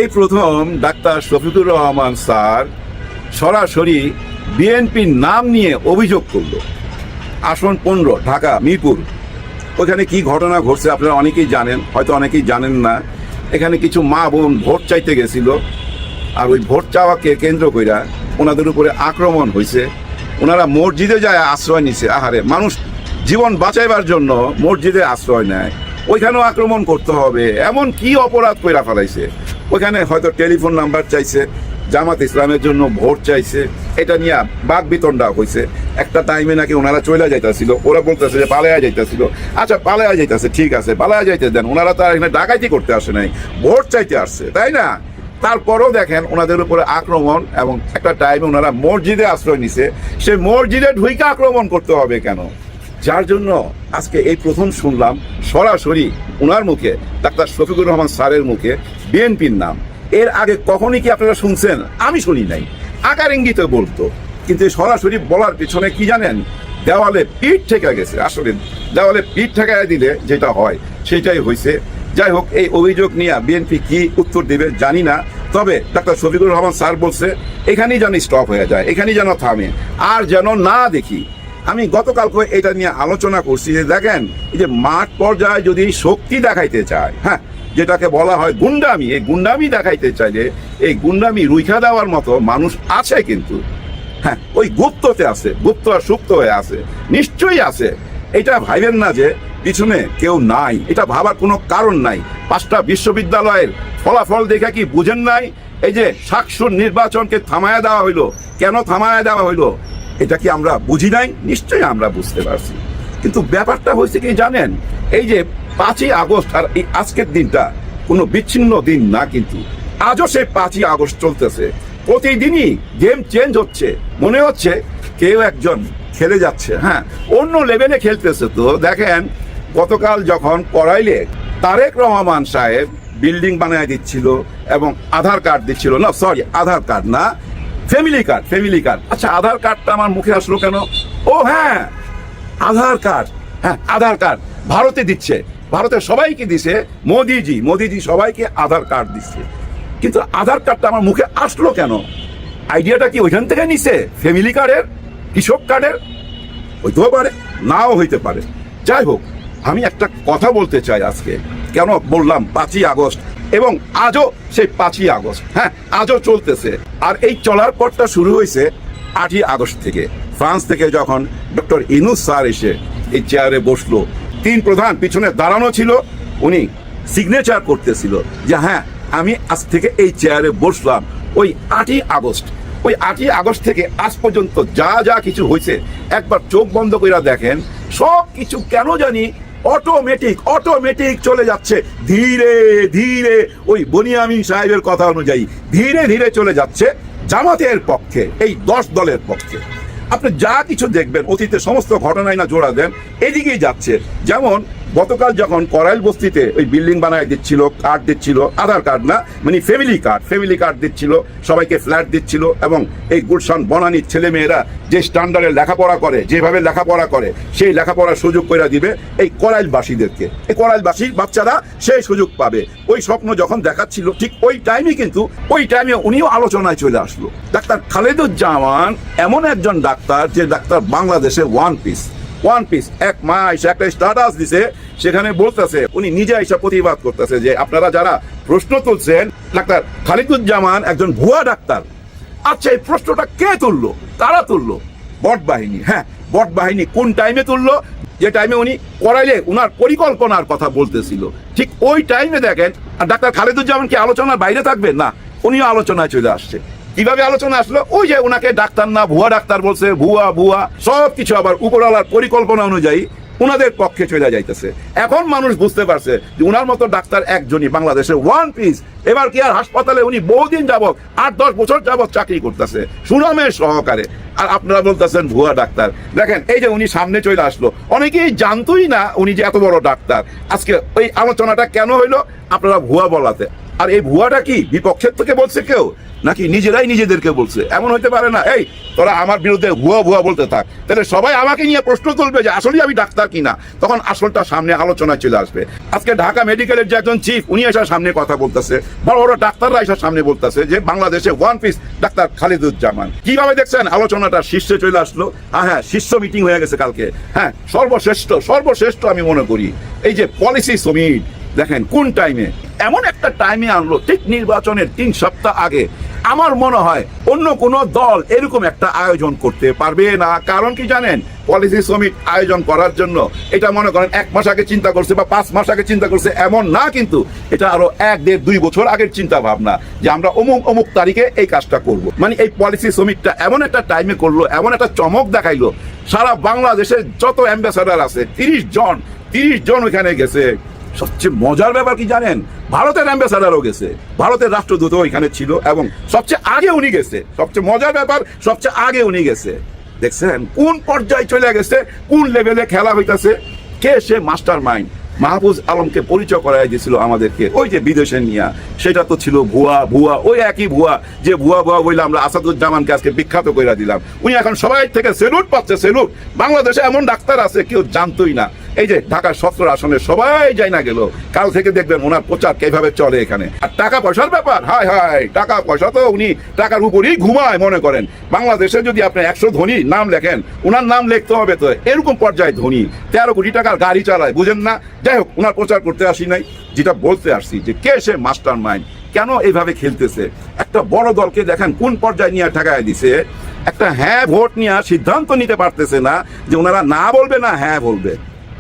এই প্রথম doctor Shafiqur Rahman sir সরাসরি বিএনপির নাম নিয়ে অভিযোগ করল। আসন 15 ঢাকা মিরপুর, ওখানে কি ঘটনা ঘটছে আপনারা অনেকেই জানেন, হয়তো অনেকেই জানেন না। এখানে কিছু মা বোন ভোট চাইতে গেছিল, আর ওই ভোট চাওয়াকে কেন্দ্র কইরা ওনাদের উপরে আক্রমণ হয়েছে। ওনারা মসজিদে যায় আশ্রয় নিছে। আহারে, মানুষ জীবন বাঁচাইবার জন্য মসজিদে আশ্রয় নেয়, ওইখানেও আক্রমণ করতে হবে? এমন কি অপরাধ কইরা ফেলাইছে? ওইখানে হয়তো টেলিফোন নাম্বার চাইছে, জামাত ইসলামের জন্য ভোট চাইছে, এটা নিয়ে বাক বিতণ্ডা হয়েছে। একটা টাইমে নাকি ওনারা চলে যাইতেছিল, ওরা বলতেছে যে পালায়া যাইতেছিল। আচ্ছা, পালায়া যাইতেছে, ঠিক আছে, পালায়া যাইতে দেন। ওনারা তো আর এখানে ডাকাইতি করতে আসে নাই, ভোট চাইতে আসছে, তাই না? তারপরও দেখেন ওনাদের উপরে আক্রমণ, এবং একটা টাইমে ওনারা মসজিদে আশ্রয় নিছে, সে মসজিদে ঢুইকে আক্রমণ করতে হবে কেন? যার জন্য আজকে এই প্রথম শুনলাম সরাসরি ওনার মুখে, ডাক্তার শফিকুর রহমান স্যারের মুখে বিএনপির নাম। এর আগে কখনই কি আপনারা শুনছেন? আমি শুনি নাই। আকার ইঙ্গিতে বলতো, কিন্তু সরাসরি বলার পিছনে কি জানেন? দেওয়ালে পিঠ ঠেকা গেছে। আসলে দেওয়ালে পিঠ ঠেকায় দিলে যেটা হয় সেটাই হয়েছে। যাই হোক, এই অভিযোগ নিয়ে বিএনপি কি উত্তর দেবে জানি না। তবে ডাক্তার শফিকুর রহমান স্যার বলছে এখানেই যেন স্টপ হয়ে যায়, এখানেই যেন থামে, আর যেন না দেখি। আমি গতকালকে এটা নিয়ে আলোচনা করছি যে দেখেন, এই যে মাঠ পর্যায়ে যদি শক্তি দেখাইতে চায়, হ্যাঁ, যেটাকে বলা হয় গুন্ডামি, এই গুন্ডামি দেখাইতে চাইলে এই গুন্ডামি রুইখা দেওয়ার মতো মানুষ আছে, কিন্তু হ্যাঁ, ওই গুপ্ততে আছে, গুপ্ত আর সুপ্ত হয়ে আছে, নিশ্চয়ই আছে। এটা ভাইবেন না যে পিছনে কেউ নাই, এটা ভাবার কোনো কারণ নাই। 5টা বিশ্ববিদ্যালয়ের ফলাফল দেখে কি বুঝেন নাই? এই যে শাকসুর নির্বাচনকে থামায়া দেওয়া হইলো, কেন থামায়া দেওয়া হইলো এটা কি আমরা বুঝি নাই? নিশ্চয়ই আমরা বুঝতে পারছি। কিন্তু ব্যাপারটা হয়েছে কি জানেন, এই যে 5ই আগস্ট আর এই আজকের দিনটা কোনো বিচ্ছিন্ন দিন না, কিন্তু আজও সেই 5ই আগস্ট চলতেছে। প্রতিদিনই গেম চেঞ্জ হচ্ছে, মনে হচ্ছে কেউ একজন খেলে যাচ্ছে, হ্যাঁ, অন্য লেভেলে খেলতেছে। তো দেখেন, গতকাল যখন করাইলে তারেক রহমান সাহেব বিল্ডিং বানায় দিচ্ছিল এবং আধার কার্ড দিচ্ছিল, না সরি, আধার কার্ড না, ফ্যামিলি কার্ড, ফ্যামিলি কার্ড। আচ্ছা, আধার কার্ডটা আমার মুখে আসলো কেন? ও হ্যাঁ, আধার কার্ড, হ্যাঁ, আধার কার্ড ভারতে দিচ্ছে, ভারতের সবাইকে দিছে মোদিজি সবাইকে আধার কার্ড দিচ্ছে। কিন্তু আধার কার্ডটা আমার মুখে আসলো কেন? আইডিয়াটা কি ওইখান থেকে নিছে? ফ্যামিলি কার্ডের, কৃষক কার্ডের? হইতেও পারে, নাও হইতে পারে। যাই হোক, আমি একটা কথা বলতে চাই আজকে। কেন বললাম 5ই আগস্ট, এবং আজও সেই 5ই আগস্ট, হ্যাঁ, আজও চলতেছে। আর এই চলার পথটা শুরু হয়েছে 8ই আগস্ট থেকে। ফ্রান্স থেকে যখন ডক্টর ইউনূস স্যার এসে এই চেয়ারে বসলো, 3 প্রধান পিছনে দাঁড়ানো ছিল, উনি সিগনেচার করতেছিল যে হ্যাঁ, আমি আজ থেকে এই চেয়ারে বসলাম। ওই 8ই আগস্ট, ওই 8ই আগস্ট থেকে আজ পর্যন্ত যা যা কিছু হয়েছে, একবার চোখ বন্ধ করে দেখেন, সব কিছু কেন জানি অটোমেটিক চলে যাচ্ছে ধীরে ধীরে। ওই বনিয়ামিন সাহেবের কথা অনুযায়ী ধীরে ধীরে চলে যাচ্ছে জামাতের পক্ষে, এই 10 দলের পক্ষে। আপনি যা কিছু দেখবেন, অতীতে সমস্ত ঘটনায় না জোড়া দেন, এদিকেই যাচ্ছে। যেমন গতকাল যখন করাইল বস্তিতে ওই বিল্ডিং বানায় দিচ্ছিল, কার্ড দিচ্ছিল, আধার কার্ড না, মানে ফ্যামিলি কার্ড দিচ্ছিল, সবাইকে ফ্ল্যাট দিচ্ছিল, এবং এই গুলশান বনানীর ছেলে মেয়েরা যে স্ট্যান্ডার্ডে লেখাপড়া করে, যেভাবে লেখাপড়া করে, সেই লেখাপড়ার সুযোগ করে দিবে এই করাইলবাসীদেরকে। এই করাইলবাসীর বাচ্চারা সেই সুযোগ পাবে। ওই স্বপ্ন যখন দেখাচ্ছিল, ঠিক ওই টাইমে কিন্তু ওই টাইমে উনিও আলোচনায় চলে আসলো। ডাক্তার খালেদুজ্জামান এমন একজন ডাক্তার, যে ডাক্তার বাংলাদেশে ওয়ান পিস এক মাস একটা স্ট্যাটাস দিছে, সেখানে বলতেছে, উনি নিজে এসে প্রতিবাদ করতেছে যে আপনারা যারা প্রশ্ন তুলছেন ডাক্তার খালেদুজ্জামান একজন ভুয়া ডাক্তার। আচ্ছা, এই প্রশ্নটা কে তুললো? তারা তুললো, বট বাহিনী। হ্যাঁ, বট বাহিনী কোন টাইমে তুললো? যে টাইমে উনি করাইলে উনার পরিকল্পনার কথা বলতেছিল, ঠিক ওই টাইমে দেখেন। আর ডাক্তার খালেদুজ্জামান কি আলোচনার বাইরে থাকবেন? না, উনিও আলোচনায় চলে আসছে। কিভাবে আলোচনা আসলো? ওই যে উনাকে ডাক্তার না, ভুয়া ডাক্তার বলছে, ভুয়া সব কিছু আবার উপরওয়ালার পরিকল্পনা অনুযায়ী উনাদের পক্ষে চলে যাইতেছে। এখন মানুষ বুঝতে পারছে যে উনার মতো ডাক্তার একজনই বাংলাদেশে ওয়ান পিস। এবার কি আর হাসপাতালে উনি বহুদিন যাবত, 8-10 বছর যাবত চাকরি করতেছে সুনামের সহকারে, আর আপনারা বলতেছেন ভুয়া ডাক্তার। দেখেন, এই যে উনি সামনে চলে আসলো, অনেকেই জানতোই না উনি যে এত বড় ডাক্তার। আজকে ওই আলোচনাটা কেন হইলো? আপনারা ভুয়া বলাতে। আর এই ভুয়াটা কি বিপক্ষের থেকে বলছে কেউ, নাকি নিজেরাই নিজেদেরকে বলছে? এমন হইতে পারে না এই তোরা আমার বিরুদ্ধে ভুয়া ভুয়া বলতে থাক, তাহলে সবাই আমাকে নিয়ে প্রশ্ন তুলবে যে আসলে আমি ডাক্তার কিনা, তখন আসলটা সামনে আলোচনায় চলে আসবে। আজকে ঢাকা মেডিকেলের যে একজন চিফ, উনি এসার সামনে কথা বলতেছে, বড় বড় ডাক্তাররা এসার সামনে বলতেছে যে বাংলাদেশে ওয়ান পিস ডাক্তার খালিদুজ্জামান। কিভাবে দেখছেন আলোচনাটা শীর্ষে চলে আসলো? হ্যাঁ, শীর্ষ মিটিং হয়ে গেছে কালকে। হ্যাঁ, সর্বশ্রেষ্ঠ আমি মনে করি এই যে পলিসি সমিট, দেখেন কোন টাইমে, এমন একটা টাইমে আনলো ঠিক নির্বাচনের 3 সপ্তাহ আগে। আমার মনে হয় অন্য কোন দল এরকম একটা আয়োজন করতে পারবে না। কারণ কি জানেন, পলিসি সমিট আয়োজন করার জন্য এটা মনে করেন 1 মাস আগে চিন্তা করছে বা 5 মাস আগে চিন্তা করছে, এমন না, কিন্তু এটা আরো 1, 1.5, 2 বছর আগের চিন্তা ভাবনা যে আমরা অমুক তারিখে এই কাজটা করব। মানে এই পলিসি সমিটটা এমন একটা টাইমে করলো, এমন একটা চমক দেখাইলো। সারা বাংলাদেশের যত অ্যাম্বাসাডার আছে 30 জন ওইখানে গেছে। সবচেয়ে মজার ব্যাপার কি জানেন, ভারতের অ্যাম্বাসাডারও গেছে, ভারতের রাষ্ট্রদূতও এখানে ছিল, এবং সবচেয়ে আগে উনি গেছে। সবচেয়ে মজার ব্যাপার, সবচেয়ে আগে উনি গেছে। দেখছেন কোন পর্যায়ে চলে গেছে, কোন লেভেলে খেলা হইতাছে। কে সে মাস্টার মাইন্ড? মাহফুজ আলমকে পরিচয় করাই দিয়েছিল আমাদেরকে ওই যে বিদেশে নিয়ে, সেটা তো ছিল ভুয়া, ওই একই ভুয়া যে ভুয়া বইলে আমরা আসাদুজ্জামানকে আজকে বিখ্যাত করে দিলাম। উনি এখন সবাই থেকে সেলুট পাচ্ছে, সেলুট। বাংলাদেশে এমন ডাক্তার আছে কেউ জানতোই না। এই যে ঢাকার 17 আসনে সবাই যাই না গেল, কাল থেকে দেখবেন ওনার প্রচার কিভাবে চলে এখানে। আর টাকা পয়সার ব্যাপার, হায় টাকা পয়সা তো উনি টাকার উপরেই ঘুমায় মনে করেন। বাংলাদেশে যদি আপনি 100 ধনী নাম লেখেন, ওনার নাম লিখতে হবে তো এরকম পর্যায়ে ধনী। 13 কোটি টাকার গাড়ি চালায়, বুঝেন না? যাই হোক, ওনার প্রচার করতে আসি নাই, যেটা বলতে আসছি যে কে সে মাস্টার মাইন্ড, কেন এইভাবে খেলতেছে। একটা বড় দলকে দেখেন কোন পর্যায়ে নিয়ে ঠেকায় দিছে। একটা হ্যাঁ ভোট নিয়ে সিদ্ধান্ত নিতে পারতেছে না যে ওনারা না বলবে না হ্যাঁ বলবে,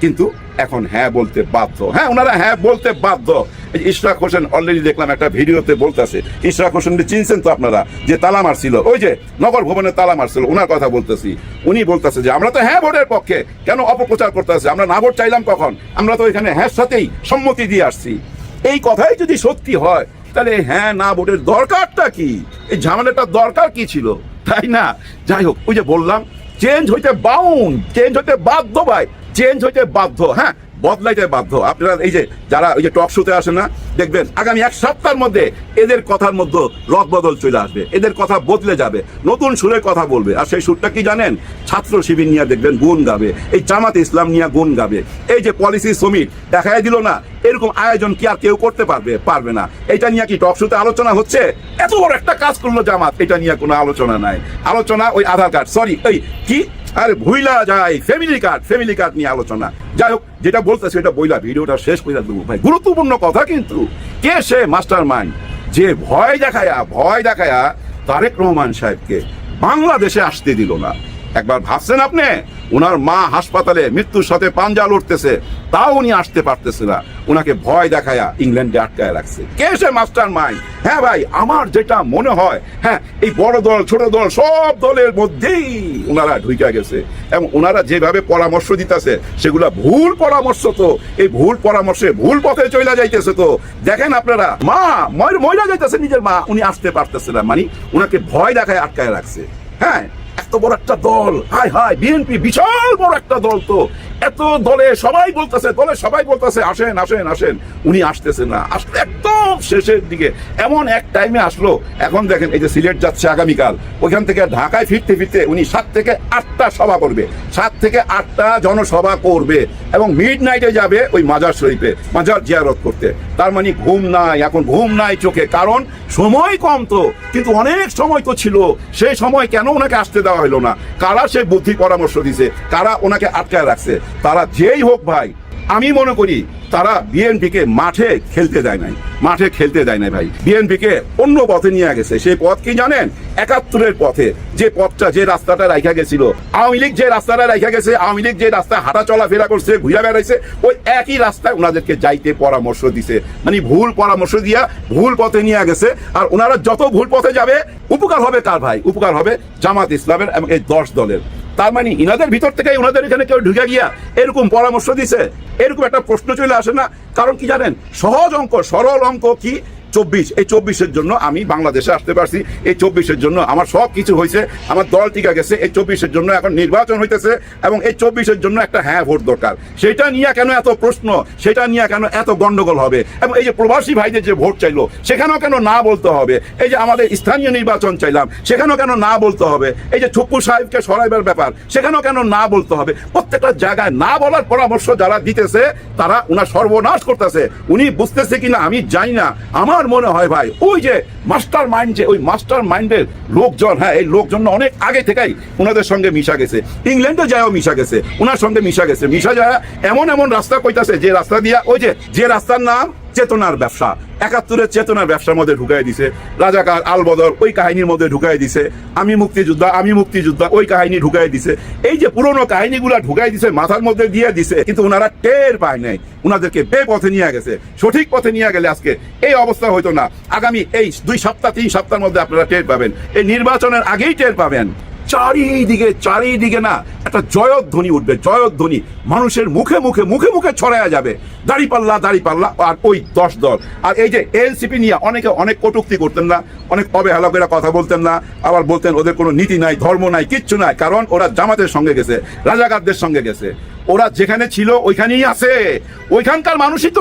কিন্তু এখন হ্যাঁ বলতে বাধ্য। হ্যাঁ, ওনারা হ্যাঁ বলতে বাধ্য। ইশরাক হোসেন অলরেডি দেখলাম একটা ভিডিওতে বলতেছে, ইশরাক হোসেনকে চিনছেন তো আপনারা, যে তালা মারছিল, ওই যে নগর ভবনে তালা মারছিল, ওনার কথা বলতেছি। উনি বলতেছে যে আমরা তো হ্যাঁ ভোটের পক্ষে, কেন অপপ্রচার করতেছে? আমরা না ভোট চাইলাম কখন? আমরা তো এখানে হ্যাঁ সাথেই সম্মতি দিয়ে আসছি। এই কথাই যদি সত্যি হয়, তাহলে হ্যাঁ না ভোটের দরকারটা কি? এই ঝামেলাটার দরকার কি ছিল, তাই না? যাই হোক, ওই যে বললাম চেঞ্জ হইতে চেঞ্জ হইতে বাধ্য ভাই, চেঞ্জ হইতে বাধ্য। হ্যাঁ, বদলাইতে বাধ্য। আপনারা এই যে যারা ওই যে টক শোতে আসে না, দেখবেন আগামী 1 সপ্তাহের মধ্যে এদের কথার মধ্যে রদবদল চলে আসবে, এদের কথা বদলে যাবে, নতুন সুরের কথা বলবে। আর সেই সুরটা কি জানেন? ছাত্র শিবির নিয়ে দেখবেন গুণ গাবে, এই জামাতে ইসলাম নিয়ে গুণ গাবে। এই যে পলিসি সমিট দেখাই দিল না, এরকম আয়োজন কি আর কেউ করতে পারবে না। এটা নিয়ে কি টক শোতে আলোচনা হচ্ছে? এত বড় একটা কাজ করলো জামাত, এটা নিয়ে কোনো আলোচনা নাই। আলোচনা ওই আধার কার্ড, সরি এই কি আরে ভুইলা যায়, ফ্যামিলি কার্ড নিয়ে আলোচনা। যাই হোক, যেটা বলতেছে এটা বইলা ভিডিওটা শেষ করে দেবো ভাই। গুরুত্বপূর্ণ কথা কিন্তু, কে সে মাস্টার মাইন্ড যে ভয় দেখায়া তারেক রহমান সাহেবকে বাংলাদেশে আসতে দিল না? একবার ভাবছেন আপনি? ওনার মা হাসপাতালে মৃত্যুর সাথে পাঞ্জা লড়তেছে, তাও উনি আসতে পারতেছে না, ওনাকে ভয় দেখায়া ইংল্যান্ডে আটকায় রাখছে। কে সে মাস্টার মাইন্ড? হ্যাঁ ভাই, আমার যেটা মনে হয়, হ্যাঁ, এই বড় দল ছোট দল সব দলের মধ্যেই ওনারা ঢুইকা গেছে, এবং ওনারা যেভাবে পরামর্শ দিতেছে সেগুলা ভুল পরামর্শ। তো এই ভুল পরামর্শে ভুল পথে চলে যাইতেছে। তো দেখেন আপনারা, মা মহিলা যাইতেছে, নিজের মা, উনি আসতে পারতেছে না, মানে ওনাকে ভয় দেখায় আটকায় রাখছে। হ্যাঁ, এত বড় একটা দল, হায় বিএনপি বিশাল বড় একটা দল। তো এত দলে সবাই বলতেছে আসেন, উনি আসতেছে না, আসলে একদম শেষের দিকে এমন এক টাইমে আসলো। এখন দেখেন এই যে সিলেট যাচ্ছে আগামীকাল, ওইখান থেকে ঢাকায় ফিরতে উনি 7 থেকে 8টা সভা করবে, 7 থেকে 8টা জনসভা করবে, এবং মিড নাইটে যাবে ওই মাজার শরীফে মাজার জিয়ারত করতে। তার মানে ঘুম নাই, এখন ঘুম নাই চোখে, কারণ সময় কম। তো কিন্তু অনেক সময় তো ছিল, সেই সময় কেন ওনাকে আসতে দেওয়া হলো না? কারা সে বুদ্ধি পরামর্শ দিছে, কারা ওনাকে আটকায় রাখছে? তারা যেই হোক ভাই, আমি মনে করি তারা বিএনপিকে মাঠে খেলতে দেয় নাই ভাই। বিএনপিকে অন্য পথে নিয়ে গেছে। সেই পথ কি জানেন? 71-এর পথে, যে পথটা, যে রাস্তাটা রাখা গেছিল আওয়ামী লীগ, যে রাস্তাটা রাখা গেছে আওয়ামী লীগ, যে রাস্তায় হাঁটা চলাফেরা করছে, ঘুরে বেড়াইছে, ওই একই রাস্তায় ওনাদেরকে যাইতে পরামর্শ দিছে। মানে ভুল পরামর্শ দিয়া ভুল পথে নিয়ে গেছে। আর ওনারা যত ভুল পথে যাবে, উপকার হবে কার ভাই? উপকার হবে জামাত ইসলামের এবং এই 10 দলের। তার মানে ইনাদের ভিতর থেকে ওনাদের এখানে কেউ ঢুকে গিয়া এরকম পরামর্শ দিছে, এরকম একটা প্রশ্ন চলে আসে না? কারণ কি জানেন? সহজ অঙ্ক, সরল অঙ্ক কি, 24, এই 24-এর জন্য আমি বাংলাদেশে আসতে পারছি, এই 24-এর জন্য আমার সব কিছু হয়েছে, আমার দল টিকা গেছে, এই 24-এর জন্য এখন নির্বাচন হইতেছে, এবং এই 24-এর জন্য একটা হ্যাঁ ভোট দরকার। সেটা নিয়ে কেন এত প্রশ্ন, সেটা নিয়ে কেন এত গন্ডগোল হবে, এবং এই যে প্রবাসী ভাইদের যে ভোট চাইলো সেখানেও কেন না বলতে হবে, এই যে আমাদের স্থানীয় নির্বাচন চাইলাম সেখানেও কেন না বলতে হবে, এই যে ছুপ্পু সাহেবকে সরাইবার ব্যাপার সেখানেও কেন না বলতে হবে। প্রত্যেকটা জায়গায় না বলার পরামর্শ যারা দিতেছে তারা উনার সর্বনাশ করতেছে। উনি বুঝতেছে কিনা আমি জানি না, আমার মনে হয় ভাই ওই যে মাস্টার মাইন্ড, যে ওই মাস্টার মাইন্ডের লোকজন, হ্যাঁ এই লোকজন অনেক আগে থেকেই ওনাদের সঙ্গে মিশা গেছে, ইংল্যান্ডে যায়ও মিশা গেছে, ওনার সঙ্গে মিশা গেছে, মিশা যায় এমন এমন রাস্তা কইতাছে যে রাস্তা দিয়া ওই যে রাস্তার নাম চেতনার ব্যবসা, 71-এর চেতনার ব্যবসার মধ্যে ঢুকাই দিছে, রাজাকার আলবদর ওই কাহিনীর মধ্যে ঢুকাই দিছে, আমি মুক্তিযোদ্ধা ওই কাহিনী ঢুকাই দিছে, এই যে পুরোনো কাহিনীগুলা ঢুকাই দিছে মাথার মধ্যে দিয়ে দিছে, কিন্তু ওনারা টের পায় নাই, ওনাদেরকে বেপথে নিয়ে গেছে। সঠিক পথে নিয়ে গেলে আজকে এই অবস্থা হইতো না। আগামী এই 2 সপ্তাহ 3 সপ্তাহের মধ্যে আপনারা টের পাবেন, এই নির্বাচনের আগেই টের পাবেন। চারিদিকে না একটা জয়ধ্বনি উঠবে, জয়ধ্বনি মানুষের মুখে ছড়ায়া যাবে, দাড়িপাল্লা আর ওই 10 দল। আর এই যে এনসিপি নিয়ে অনেকে অনেক কটূক্তি করতেন না, অনেক অবহেলা করে কথা বলতেন না, আবার বলতেন ওদের কোনো নীতি নাই, ধর্ম নাই, কিচ্ছু নাই, কারণ ওরা জামাতের সঙ্গে গেছে, রাজাকারদের সঙ্গে গেছে, ওরা যেখানে ছিল ওইখানেই আছে, ওইখানকার মানুষই তো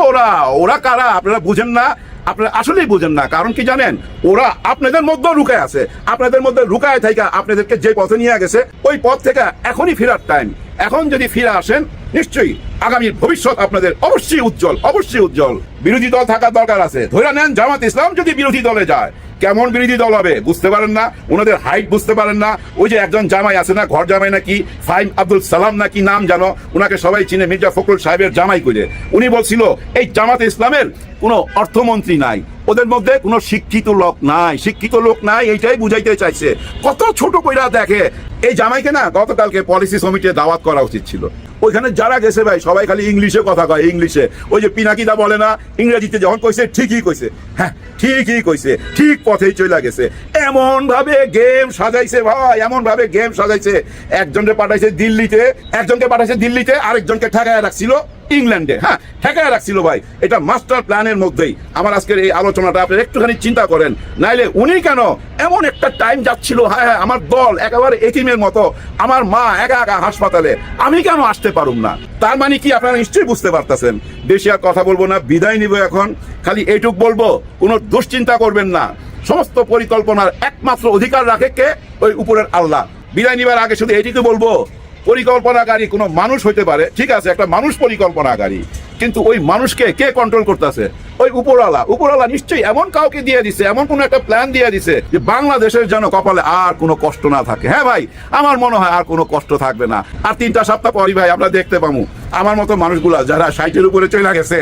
ওরা কারা আপনারা বুঝেন না, আপনারা আসলেই বুঝেন না। কারণ কি জানেন, ওরা আপনাদের মধ্যে লুকায় আছে, আপনাদের মধ্যে লুকায় থাকা আপনাদেরকে যে পথে নিয়ে গেছে ওই পথ থেকে এখনই ফেরার টাইম। এখন যদি ফিরে আসেন নিশ্চয়ই আগামীর ভবিষ্যৎ আপনাদের অবশ্যই উজ্জ্বল। বিরোধী দল থাকার দরকার আছে, ধরে নেন জামাত ইসলাম যদি বিরোধী দলে যায়, কেমন বিরোধী দল হবে বুঝতে পারেন না, ওনাদের হাইট বুঝতে পারেন না। ওই যে একজন জামাই আছে না, ঘর জামাই নাকি, ফাহিম আব্দুল সালাম নাকি নাম জানো, ওনাকে সবাই চিনে, মির্জা ফখরুল সাহেবের জামাই করে, উনি বলছিল এই জামাত ইসলামের কোনো অর্থমন্ত্রী নাই, ওদের মধ্যে কোনো শিক্ষিত লোক নাই, এইটাই বুঝাইতে চাইছে। কত ছোট কইরা দেখে এই জামাইকে না, গতকালকে পলিসি সমিতিতে দাওয়াত করা উচিত ছিল। ওইখানে যারা গেছে ভাই সবাই খালি ইংলিশে কথা কয়, ইংলিশে ওই যে পিনাকিদা বলে না, ইংরেজিতে যখন কইছে ঠিকই কইছে, হ্যাঁ ঠিকই কইছে, ঠিক পথেই চলে গেছে। এমন ভাবে গেম সাজাইছে ভাই, এমন ভাবে গেম সাজাইছে, একজনকে পাঠাইছে দিল্লিতে, আরেকজনকে ঠেকায় রাখছিল ইংল্যান্ডে, হ্যাঁ ঠেকায় রাখছিল ভাই। এটা মাস্টার প্ল্যানের মধ্যেই আমার আজকের এই আলোচনাটা আপনারা একটুখানি চিন্তা করেন, নাইলে উনি কেন এমন একটা টাইম যাচ্ছিল, হ্যাঁ আমার দল একেবারে এতিমের মতো, আমার মা একা হাসপাতালে, আমি কেন আসতে পারুম না? তার মানে কি আপনারা নিশ্চয়ই বুঝতে পারতেছেন। বেশি আর কথা বলবো না, বিদায় নিব এখন। খালি এইটুক বলবো, কোনো দুশ্চিন্তা করবেন না, সমস্ত পরিকল্পনার একমাত্র অধিকার রাখে কে? ওই উপরের আল্লাহ। বিদায় নিবার আগে শুধু এইটুকু বলবো, পরিকল্পনাকারী কোনো মানুষ হইতে পারে, ঠিক আছে, একটা মানুষ পরিকল্পনাকারী, কিন্তু ওই মানুষকে কে কন্ট্রোল করতেছে? ওই উপরওয়ালা নিশ্চয়ই এমন কাউকে দিয়ে দিছে, এমন কোন একটা প্ল্যান দিয়ে দিছে যে বাংলাদেশের যেন কপালে আর কোনো কষ্ট না থাকে। হ্যাঁ ভাই, আমার মনে হয় আর কোনো কষ্ট থাকবে না। আর 3টা সপ্তাহ পরই ভাই আমরা দেখতে পাবো আমার মতো মানুষগুলা যারা 60-এর উপরে চলে গেছে,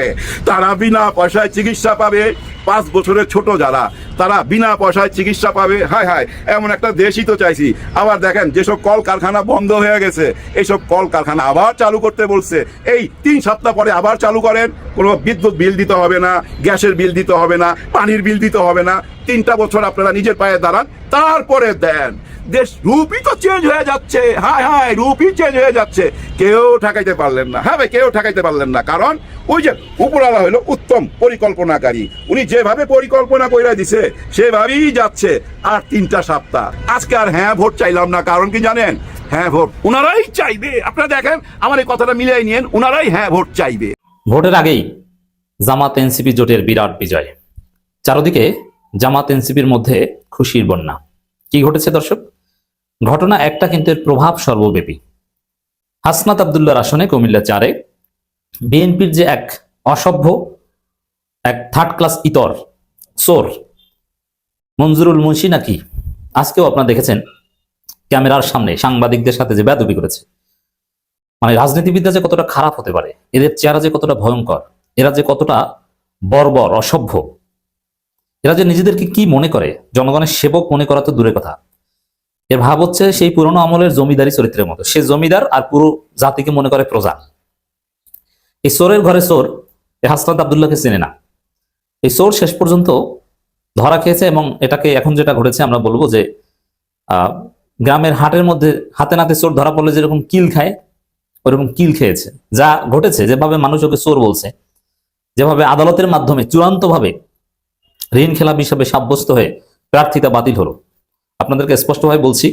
তারা বিনা পয়সায় চিকিৎসা পাবে। 5 বছরের ছোট যারা, তারা বিনা পয়সায় চিকিৎসা পাবে। হায় এমন একটা দেশই তো চাইছি। আবার দেখেন যেসব কল কারখানা বন্ধ হয়ে গেছে, এইসব কল কারখানা আবার চালু করতে বলছে। এই 3 সপ্তাহ পরে আবার চালু করেন, কোনো বিদ্যুৎ বিল দিতে হবে না, গ্যাসের বিল দিতে হবে না, পানির বিল দিতে হবে না। 3টা বছর আপনারা নিজের পায়ে দাঁড়ান, তারপরে দেন। দেশ রূপই তো চেঞ্জ হয়ে যাচ্ছে, হায় রূপই চেঞ্জ হয়ে যাচ্ছে। কেউ ঠেকাইতে পারলেন না, হ্যাঁ ভাই কেউ ঠেকাইতে পারলেন না। কারণ ওই যে উপরওয়ালা হলো উত্তম পরিকল্পনাকারী, উনি যেভাবে পরিকল্পনা করে দিছে সেভাবেই যাচ্ছে। আর 3টা সপ্তাহ, আজকে আর হ্যাঁ ভোট চাইলাম না, কারণ কি জানেন, হ্যাঁ ভোট উনারাই চাইবে। আপনারা দেখেন, আমার এই কথাটা মিলিয়ে নিয়েন, উনারাই হ্যাঁ ভোট চাইবে। ভোটের আগেই জামাত এনসিপি জোটের বিরাট বিজয়, চারদিকে জামাত এনসিপির মধ্যে খুশির বন্যা। কি ঘটেছে দর্শক? ঘটনা একটা, কিন্তু এর প্রভাব সর্বব্যাপী। হাসনাত আব্দুল্লাহর আসনে কুমিল্লা 4-এ বিএনপির যে এক অসভ্য, এক থার্ড ক্লাস ইতর চোর মঞ্জুরুল মুন্সি নাকি, আজকেও আপনারা দেখেছেন ক্যামেরার সামনে সাংবাদিকদের সাথে যে বেয়াদবি করেছে। মানে রাজনীতিবিদরা যে কতটা খারাপ হতে পারে, এদের চেহারা যে কতটা ভয়ঙ্কর, এরা যে কতটা বর্বর অসভ্য, এরা যে নিজেদেরকে কি মনে করে, জনগণের সেবক মনে করা তো দূরের কথা। এর ভাব হচ্ছে সেই পুরনো আমলের জমিদারি চরিত্রের মতো, সে জমিদার আর পুরো জাতিকে মনে করে প্রজা। এই চোরের ঘরে চোর, এই হাসনাত আব্দুল্লাহকে চেনে না। এই চোর শেষ পর্যন্ত ধরা খেয়েছে, এবং এটাকে এখন যেটা ঘটেছে আমরা বলবো যে গ্রামের হাটের মধ্যে হাতে নাতে চোর ধরা পড়লে যেরকম কিল খায়, ওইরকম কিল খেয়েছে। যা ঘটেছে, যেভাবে মানুষ ওকে চোর বলছে, যেভাবে আদালতের মাধ্যমে চূড়ান্তভাবে ঋণ খেলাপি হিসেবে সাব্যস্ত হয়ে প্রার্থিতা বাতিল হলো। আপনাদেরকে স্পষ্টভাবে বলছি,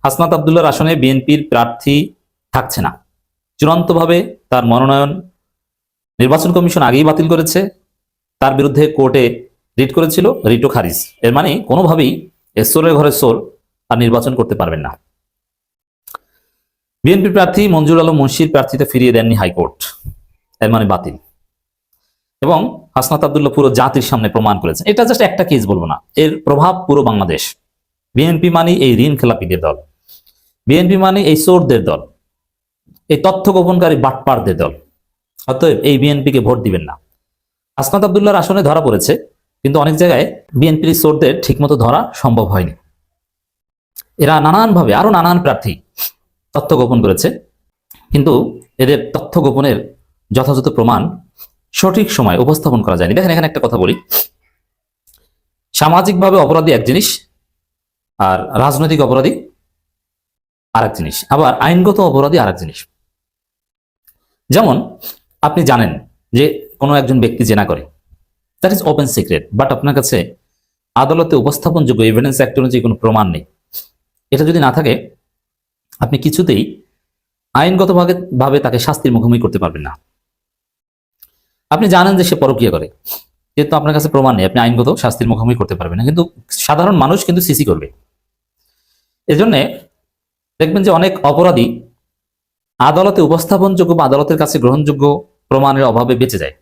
হাসনাত আব্দুল্লাহর আসনে বিএনপির প্রার্থী থাকছে না। চূড়ান্তভাবে তার মনোনয়ন নির্বাচন কমিশন আগেই বাতিল করেছে। তার বিরুদ্ধে কোর্টে রিট করেছিল, রিটও খারিজ। এর মানে কোনোভাবেই চোরের ঘরে চোর আর নির্বাচন করতে পারবেন না। বিএনপি প্রার্থী মঞ্জুর আলম মুন্সির প্রার্থিতা ফিরিয়ে দেননি হাইকোর্ট, এর মানে বাতিল। এবং হাসনাত আব্দুল্লাহ পুরো জাতির সামনে প্রমাণ করেছেন। এটা জাস্ট একটা কেস বলবো না, এর প্রভাব পুরো বাংলাদেশ। বিএনপি মানে এই ঋণ খেলাপিদের দল, বিএনপি মানে এই চোরদের দল, এই তথ্য গোপনকারী বাটপারদের দল। অতএব এই বিএনপিকে ভোট দিবেন না। হাসনাত আব্দুল্লাহর আসনে ধরা পড়েছে, কিন্তু অনেক জায়গায় বিএনপির চোরদের ঠিকমতো ধরা সম্ভব হয়নি। এরা নানানভাবে আরো নানান প্রার্থী তথ্য গোপন করেছে, কিন্তু এদের তথ্য গোপনের যথাযথ প্রমাণ সঠিক সময় উপস্থাপন করা যায়নি। দেখেন, এখানে একটা কথা বলি, সামাজিকভাবে অপরাধী এক জিনিস আর রাজনৈতিক অপরাধী আরেক জিনিস, আবার আইনগত অপরাধী আরেক জিনিস। যেমন আপনি জানেন যে কোনো একজন ব্যক্তি জেনা করে, that is open secret, but আপনার কাছে আদালতে উপস্থাপনযোগ্য এভিডেন্স অ্যাক্ট অনুযায়ী কোনো প্রমাণ নেই। এটা যদি না থাকে, আপনি কিছুতেই আইনগতভাবে তাকে শাস্তির মুখোমুখি করতে পারবেন না। আপনি জানেন যে সে পরকীয়া করে, কিন্তু আপনার কাছে প্রমাণ নেই, আপনি আইনগত শাস্তির মুখোমুখি করতে পারবেন না। কিন্তু সাধারণ মানুষ কিন্তু সিসি করবে। এজন্য দেখবেন যে অনেক অপরাধী আদালতে উপস্থাপনযোগ্য বা আদালতের কাছে গ্রহণযোগ্য প্রমাণের অভাবে বেঁচে যায়,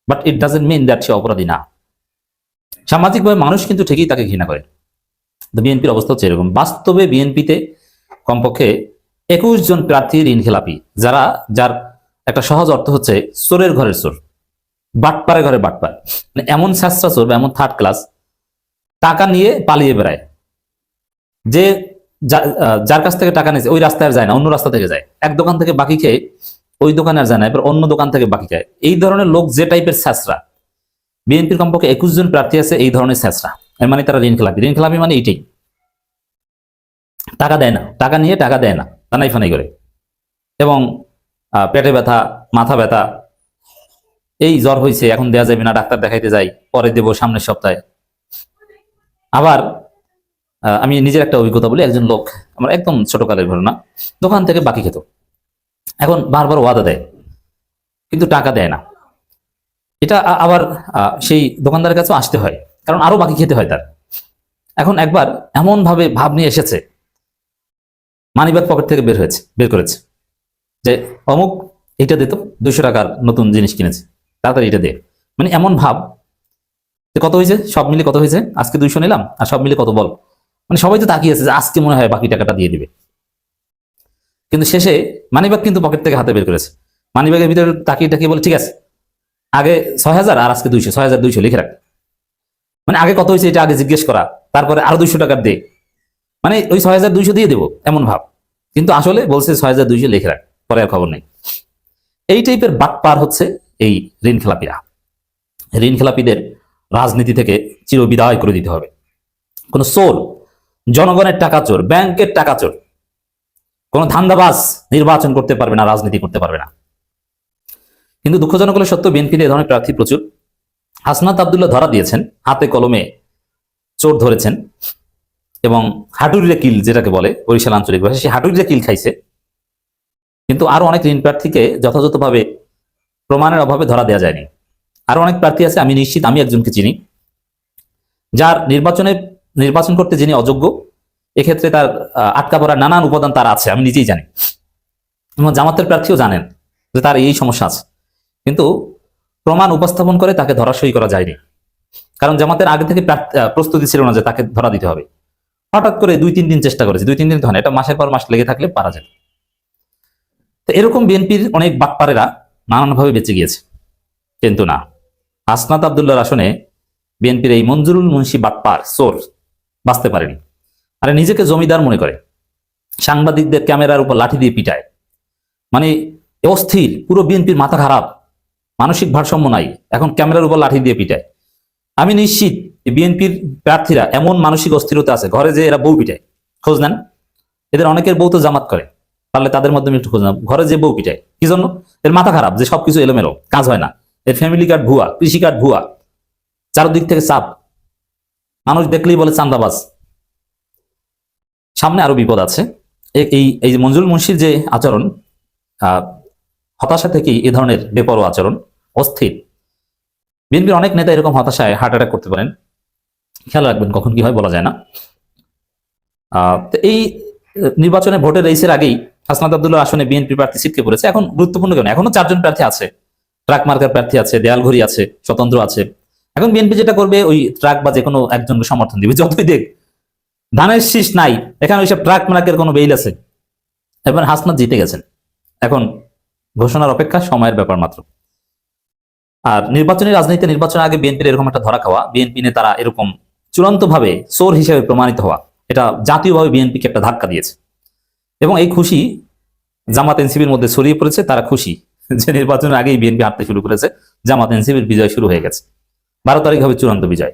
but it doesn't mean that সে অপরাধী না। সামাজিকভাবে মানুষ কিন্তু ঠিকই তাকে ঘৃণা করে। তো বিএনপির অবস্থা হচ্ছে এরকম। বাস্তবে বিএনপিতে কমপক্ষে 21 জন প্রার্থী ঋণ খেলাপি, যার একটা সহজ অর্থ হচ্ছে চোরের ঘরের চোর, বাটপারের ঘরে বাটপার। মানে এমন শাস্ত্রা চোর বা এমন থার্ড ক্লাস, টাকা নিয়ে পালিয়ে বেড়ায়, যে যার কাছ থেকে টাকা নিয়েছে ওই রাস্তায় আর যায় না, অন্য রাস্তা থেকে যায়। এক দোকান থেকে বাকি খেয়ে ওই দোকানে আর যায় না, এবার অন্য দোকান থেকে বাকি খায়। এই ধরনের লোক যে টাইপের শাস্ত্রা, বিএনপির কমপক্ষে 21 জন প্রার্থী আছে এই ধরনের শাস্ত্রা। এর মানে তারা ঋণ খেলাপি। ঋণ খেলাপি মানে এইটাই, টাকা দেয় না, টাকা নিয়ে টাকা দেয় না, টানাই ফানাই করে। এবং পেটে ব্যথা, মাথা ব্যথা, এই জ্বর হয়েছে এখন দেয়া যাবে না, ডাক্তার দেখাইতে যাই, পরে দেবো সামনের সপ্তাহে। আবার আমি নিজের একটা অভিজ্ঞতা বলি, একজন লোক, আমার একদম ছোটকালের ঘটনা, দোকান থেকে বাকি খেত, এখন বারবার ওয়াদা দেয় কিন্তু টাকা দেয় না। এটা আবার সেই দোকানদারের কাছেও আসতে হয়, কারণ আরো বাকি খেতে হয় তার। এখন একবার এমন ভাবে ভাব নিয়ে এসেছে, মানিব্যাগ পকেট থেকে বের করেছে যে অমুক এটা দিত, 200 টাকার নতুন জিনিস কিনেছে, তাড়াতাড়ি এটা দে। মানে এমন ভাব যে কত হয়েছে, সব মিলে কত হয়েছে, আজকে 200 নিলাম, আর সব মিলে কত বল। মানে সবাই তো তাকিয়েছে যে আজকে মনে হয় বাকি টাকাটা দিয়ে দিবে। কিন্তু শেষে মানিব্যাগ কিন্তু পকেট থেকে হাতে বের করেছে, মানিব্যাগের ভিতরে তাকিয়ে বলে ঠিক আছে, আগে 6000 আর আজকে 200, 6200 লিখে রাখ। মানে আগে কত হয়েছে এটা আগে জিজ্ঞেস করা, তারপরে আরো 200 টাকার দে, মানে ওই 6200 দিয়ে দেবো এমন ভাব। কিন্তু আসলে বলছে 6200 লিখে রাখ, পরে আর খবর নেই। এই টাইপের বাটপার হচ্ছে এই ঋণ খেলাপিরা। ঋণ খেলাপিদের রাজনীতি থেকে চিরবিদায় করে দিতে হবে। কোন চোর, জনগণের টাকা চোর, ব্যাংকের টাকা চোর, কোন ধান্দাবাজ নির্বাচন করতে পারবে না, রাজনীতি করতে পারবে না। কিন্তু দুঃখজনক হলে সত্য, বিএনপিতে এই ধরনের প্রার্থী প্রচুর। হাসনাত আব্দুল্লাহ ধরা দিয়েছেন, হাতে কলমে চোর ধরেছেন, এবং হাটুরিরে কিল যেটাকে বলে বরিশাল আঞ্চলিক ভাষায়, সেই হাটুরিরে কিল খাইছে। কিন্তু আরো অনেক ঋণ প্রার্থীকে যথাযথভাবে প্রমাণের অভাবে ধরা দেওয়া যায়নি। আরো অনেক প্রার্থী আছে, আমি নিশ্চিত আমি একজনকে চিনি, যার নির্বাচন করতে যিনি অযোগ্য, এক্ষেত্রে তার আটকা পড়ার নানান উপাদান তার আছে, আমি নিজেই জানি। এবং জামাতের প্রার্থীও জানেন যে তার এই সমস্যা আছে, কিন্তু প্রমাণ উপস্থাপন করে তাকে ধরাশয়ী করা যায়নি। কারণ জামাতের আগে থেকে প্রস্তুতি ছিল না যে তাকে ধরা দিতে হবে। হঠাৎ করে 2-3 দিন চেষ্টা করেছে, 2-3 দিন ধরে, এটা মাসের পর মাস লেগে থাকলে পারা যায়। তো এরকম বিএনপির অনেক বাটপারেরা নানানভাবে বেঁচে গিয়েছে, কিন্তু না, হাসনাত আব্দুল্লাহর আসনে বিএনপির এই মঞ্জুরুল মুন্সি বাটপার চোর বাঁচতে পারেনি। আরে নিজেকে জমিদার মনে করে, সাংবাদিকদের ক্যামেরার উপর লাঠি দিয়ে পিটায়, মানে অস্থির, পুরো বিএনপির মাথা খারাপ, মানসিক ভারসাম্য নাই, এখন ক্যামেরার উপর লাঠি দিয়ে পিটায়। আমি নিশ্চিত বিএনপির প্রার্থীরা এমন মানসিক অস্থিরতা আছে, ঘরে যে এরা বউ পিটায়, খোঁজ নেন, এদের অনেকের বউ তো জামাত করে, পারলে তাদের মাধ্যমে একটু খোঁজ নেন, ঘরে যে বউ পিটায়, কি জন্য? এর মাথা খারাপ, যে সবকিছু এলোমেলো, কাজ হয় না, এর ফ্যামিলি কার্ড ভুয়া, কৃষি কার্ড ভুয়া, চারদিক থেকে চাপ, মানুষ দেখলেই বলে চান্দাবাজ। সামনে আরো বিপদ আছে। এই যে মঞ্জুরুল মুন্সির যে আচরণ, হতাশা থেকেই এ ধরনের বেপরোয়া আচরণ, অস্থির। বিএনপির অনেক নেতা এরকম হতাশায় হার্ট অ্যাটাক করতে পারেন, খেয়াল রাখবেন কখন কি হয় বলা যায় না। তো এই নির্বাচনে ভোটের রেসের আগেই হাসনাত আব্দুল্লাহ আসনে বিএনপি প্রার্থী ছিটকে পড়েছে। এখন গুরুত্বপূর্ণ কেন, এখনো 4 জন প্রার্থী আছে, ট্রাক মার্কার প্রার্থী আছে, দেয়ালঘড়ি আছে, স্বতন্ত্র আছে। এখন বিএনপি যেটা করবে, ওই ট্রাক বা যে কোনো একজনকে সমর্থন দিবে, যতই দেখ ধানের শীষ নাই, এখানে ওইসব ট্রাক মার্কের কোনো বেইল আছে। এবার হাসনাত জিতে গেছেন, এখন ঘোষণার অপেক্ষা, সময়ের ব্যাপার মাত্র। আর নির্বাচনী রাজনীতিতে নির্বাচনের আগে বিএনপির এরকম একটা ধরা খাওয়া, বিএনপি নেতারা এরকম চূড়ান্তভাবে চোর হিসেবে প্রমাণিত হওয়া, এটা জাতীয়ভাবে বিএনপিকে একটা ধাক্কা দিয়েছে। এবং এই খুশি জামাত এনসিপির মধ্যে ছড়িয়ে পড়েছে। তারা খুশি যে নির্বাচনের আগেই বিএনপি হাঁটতে শুরু করেছে, জামাত এনসিপির বিজয় শুরু হয়ে গেছে। 12 তারিখ হবে চূড়ান্ত বিজয়।